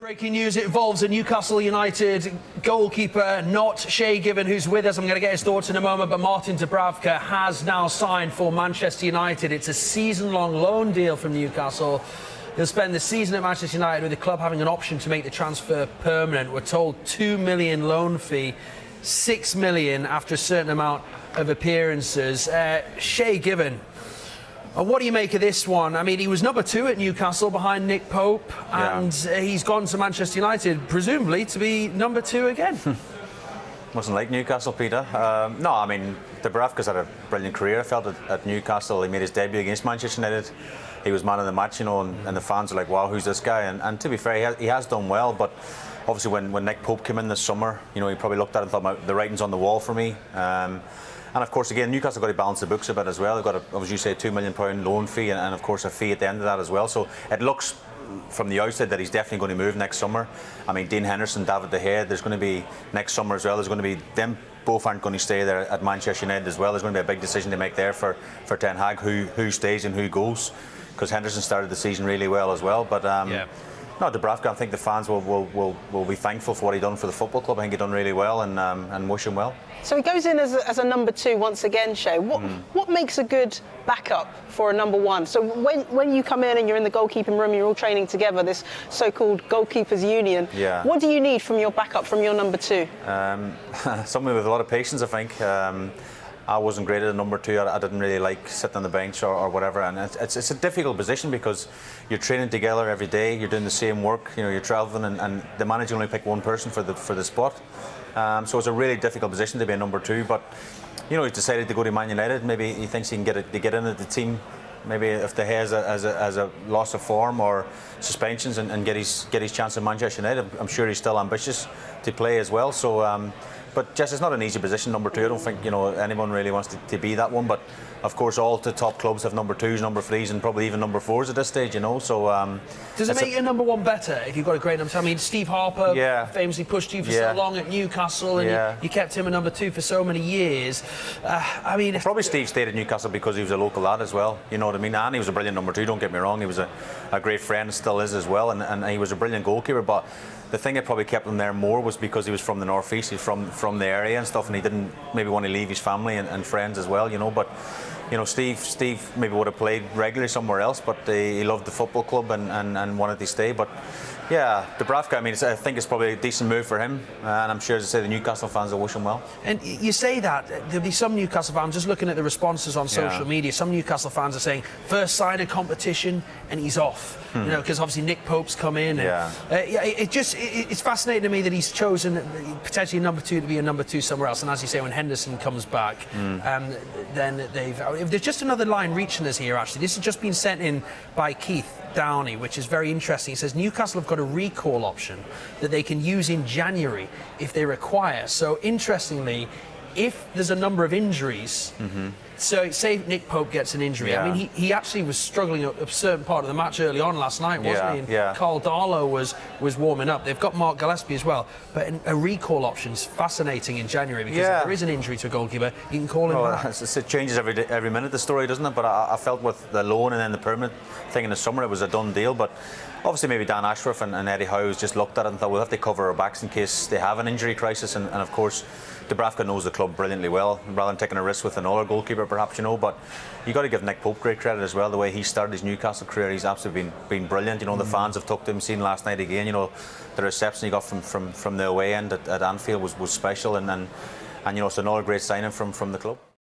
Breaking news, it involves a Newcastle United goalkeeper, not Shay Given, who's with us. I'm going to get his thoughts in a moment, but Martin Dubravka has now signed for Manchester United. It's a season-long loan deal from Newcastle. He'll spend the season at Manchester United with the club having an option to make the transfer permanent. We're told £2 million loan fee, £6 million after a certain amount of appearances. Shay Given. What do you make of this one? I mean, he was number 2 at Newcastle behind Nick Pope, and he's gone to Manchester United, presumably to be number 2 again. Wasn't like Newcastle, Peter. No, I mean, Dubravka's had a brilliant career. I felt at Newcastle. He made his debut against Manchester United. He was man of the match, you know, and the fans are like, wow, who's this guy? And to be fair, he has done well, but obviously when Nick Pope came in this summer, you know, he probably looked at it and thought, the writing's on the wall for me. And of course, again, Newcastle got to balance the books a bit as well. They've got, as you say, a £2 million loan fee and of course a fee at the end of that as well. So it looks from the outset that he's definitely going to move next summer. I mean, Dean Henderson, David De Gea, there's going to be next summer as well. There's going to be them both aren't going to stay there at Manchester United as well. There's going to be a big decision to make there for Ten Hag, who stays and who goes, because Henderson started the season really well as well. But no, Dubravka, I think the fans will be thankful for what he done for the football club. I think he done really well and wish him well. So he goes in as a number 2 once again, Shay. What makes a good backup for a number 1? So when you come in and you're in the goalkeeping room, you're all training together, this so-called goalkeepers union. Yeah. What do you need from your backup, from your number 2? Somebody with a lot of patience, I think. I wasn't great at a number 2. I didn't really like sitting on the bench or whatever, and it's a difficult position because you're training together every day. You're doing the same work. You know, you're travelling, and the manager only picked one person for the spot. So it's a really difficult position to be a number 2. But you know, he's decided to go to Man United. Maybe he thinks he can get in at the team. Maybe if De Gea has a loss of form or suspensions and get his chance in Manchester United. I'm sure he's still ambitious to play as well. So. But just it's not an easy position, number 2. I don't think anyone really wants to be that one. But of course, all the top clubs have number 2s, number 3s, and probably even number 4s at this stage. So does it make your number 1 better if you've got a great number 2? I mean, Steve Harper famously pushed you for so long at Newcastle, and you kept him a number 2 for so many years. I mean, probably Steve stayed at Newcastle because he was a local lad as well. You know what I mean? And he was a brilliant number 2. Don't get me wrong. He was a great friend, still is as well, and he was a brilliant goalkeeper. But the thing that probably kept him there more was because he was from the northeast, he's from the area and stuff, and he didn't maybe want to leave his family and friends as well, you know. But you know, Steve maybe would have played regularly somewhere else, but he loved the football club and wanted to stay. But yeah, Dubravka, I mean, I think it's probably a decent move for him, and I'm sure, as I say, the Newcastle fans will wish him well. And you say that there'll be some Newcastle fans, just looking at the responses on social media, some Newcastle fans are saying first sign of competition and he's off. You know, because obviously Nick Pope's come in. And, it's fascinating to me that he's chosen potentially number 2 to be a number 2 somewhere else. And as you say, when Henderson comes back, then there's just another line reaching us here. Actually, this has just been sent in by Keith Downey, which is very interesting. He says Newcastle have got a recall option that they can use in January if they require. So interestingly, if there's a number of injuries, so say Nick Pope gets an injury. I mean, he actually was struggling a certain part of the match early on last night, wasn't he? And Carl Darlow was warming up. They've got Mark Gillespie as well, but a recall option's fascinating in January because if there is an injury to a goalkeeper, you can call him back. It changes every minute, the story, doesn't it? But I felt with the loan and then the permanent thing in the summer, it was a done deal. But obviously maybe Dan Ashworth and Eddie Howe just looked at it and thought we'll have to cover our backs in case they have an injury crisis. And of course, Dubravka knows the club brilliantly well, rather than taking a risk with another goalkeeper, perhaps, you know. But you got to give Nick Pope great credit as well. The way he started his Newcastle career, he's absolutely been brilliant. You know, the fans have took to him. Seen last night again. You know, the reception he got from the away end at Anfield was special, and you know, it's another great signing from the club.